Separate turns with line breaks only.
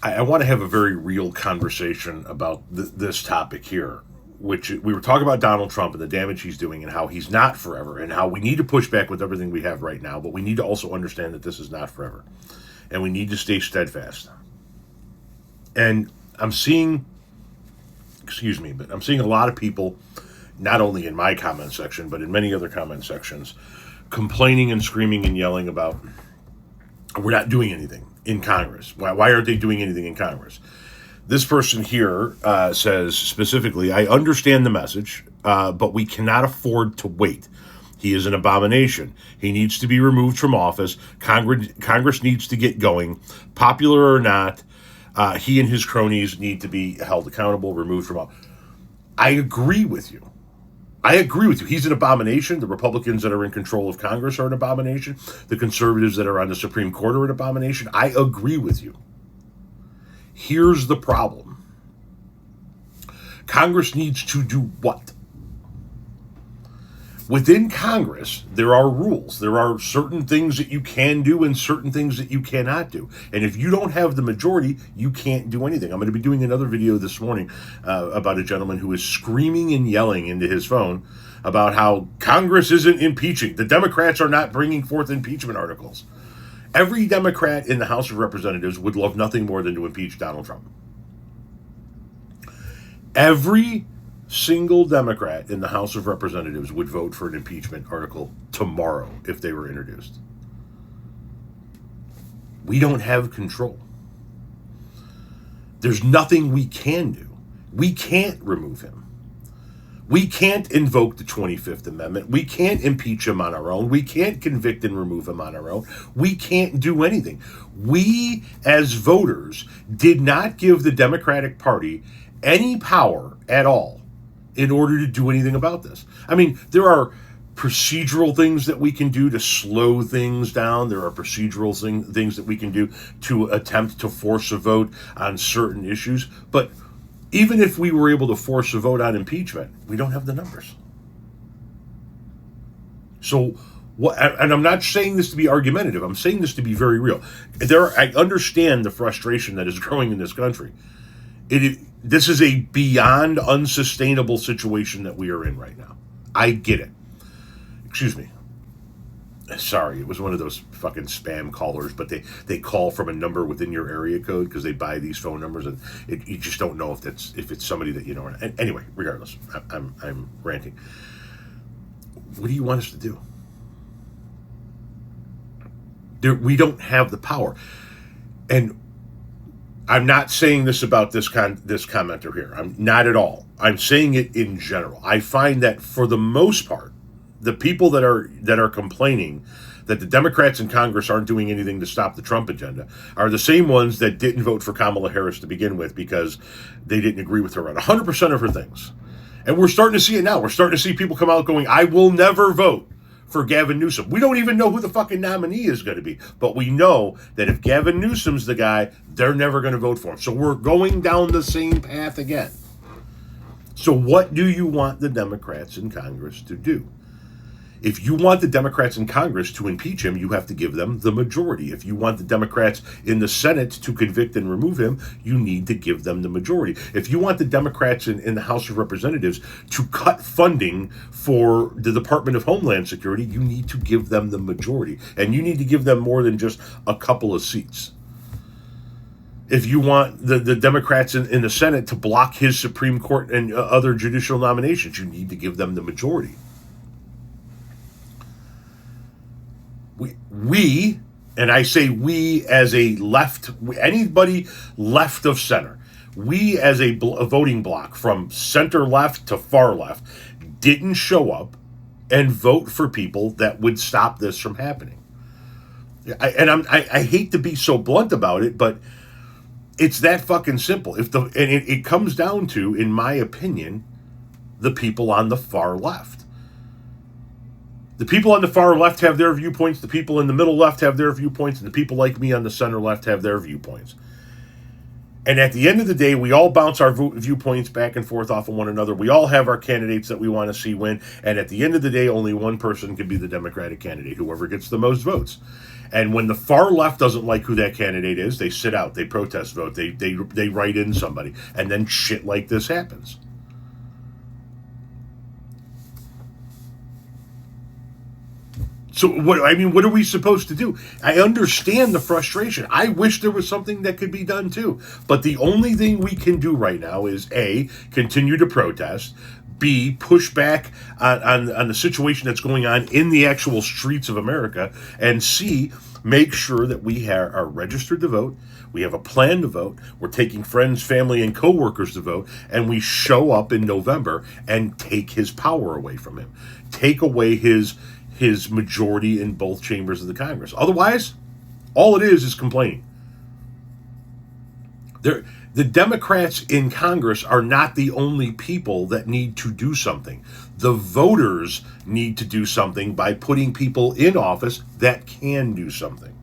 I want to have a very real conversation about this topic here, which we were talking about Donald Trump and the damage he's doing and how he's not forever and how we need to push back with everything we have right now, but we need to also understand that this is not forever and we need to stay steadfast. And I'm seeing a lot of people, not only in my comment section, but in many other comment sections, complaining and screaming and yelling about we're not doing anything in Congress. Why aren't they doing anything in Congress? This person here says specifically, I understand the message, but we cannot afford to wait. He is an abomination. He needs to be removed from office. Congress needs to get going. Popular or not, he and his cronies need to be held accountable, removed from office. I agree with you. He's an abomination. The Republicans that are in control of Congress are an abomination. The conservatives that are on the Supreme Court are an abomination. I agree with you. Here's the problem. Congress needs to do what? Within Congress, there are rules. There are certain things that you can do and certain things that you cannot do. And if you don't have the majority, you can't do anything. I'm going to be doing another video this morning about a gentleman who is screaming and yelling into his phone about how Congress isn't impeaching. The Democrats are not bringing forth impeachment articles. Every Democrat in the House of Representatives would love nothing more than to impeach Donald Trump. Every single Democrat in the House of Representatives would vote for an impeachment article tomorrow if they were introduced. We don't have control. There's nothing we can do. We can't remove him. We can't invoke the 25th Amendment. We can't impeach him on our own. We can't convict and remove him on our own. We can't do anything. We, as voters, did not give the Democratic Party any power at all in order to do anything about this. I mean, there are procedural things that we can do to slow things down. There are procedural things that we can do to attempt to force a vote on certain issues. But even if we were able to force a vote on impeachment, we don't have the numbers. So, and I'm not saying this to be argumentative. I'm saying this to be very real. I understand the frustration that is growing in this country. This is a beyond unsustainable situation that we are in right now. I get it. Excuse me. Sorry, it was one of those fucking spam callers, but they call from a number within your area code because they buy these phone numbers, and you just don't know if it's somebody that you know. And anyway, regardless, I'm ranting. What do you want us to do? We don't have the power, and I'm not saying this about this commenter here. I'm not at all. I'm saying it in general. I find that for the most part, the people that are complaining that the Democrats in Congress aren't doing anything to stop the Trump agenda are the same ones that didn't vote for Kamala Harris to begin with because they didn't agree with her on 100% of her things. And we're starting to see it now. We're starting to see people come out going, I will never vote for Gavin Newsom. We don't even know who the fucking nominee is going to be, but we know that if Gavin Newsom's the guy, they're never going to vote for him. So we're going down the same path again. So what do you want the Democrats in Congress to do? If you want the Democrats in Congress to impeach him, you have to give them the majority. If you want the Democrats in the Senate to convict and remove him, you need to give them the majority. If you want the Democrats in the House of Representatives to cut funding for the Department of Homeland Security, you need to give them the majority. And you need to give them more than just a couple of seats. If you want the Democrats in the Senate to block his Supreme Court and other judicial nominations, you need to give them the majority. We, and I say we as a left, anybody left of center, we as a voting bloc from center left to far left didn't show up and vote for people that would stop this from happening. I hate to be so blunt about it, but it's that fucking simple. It comes down to, in my opinion, the people on the far left. The people on the far left have their viewpoints, the people in the middle left have their viewpoints, and the people like me on the center left have their viewpoints. And at the end of the day, we all bounce our viewpoints back and forth off of one another. We all have our candidates that we want to see win. And at the end of the day, only one person can be the Democratic candidate, whoever gets the most votes. And when the far left doesn't like who that candidate is, they sit out, they protest vote, they write in somebody. And then shit like this happens. So what are we supposed to do? I understand the frustration. I wish there was something that could be done too. But the only thing we can do right now is A, continue to protest, B, push back on the situation that's going on in the actual streets of America, and C, make sure that we are registered to vote. We have a plan to vote. We're taking friends, family, and coworkers to vote, and we show up in November and take his power away from him. Take away his majority in both chambers of the Congress. Otherwise, all it is complaining. The Democrats in Congress are not the only people that need to do something. The voters need to do something by putting people in office that can do something.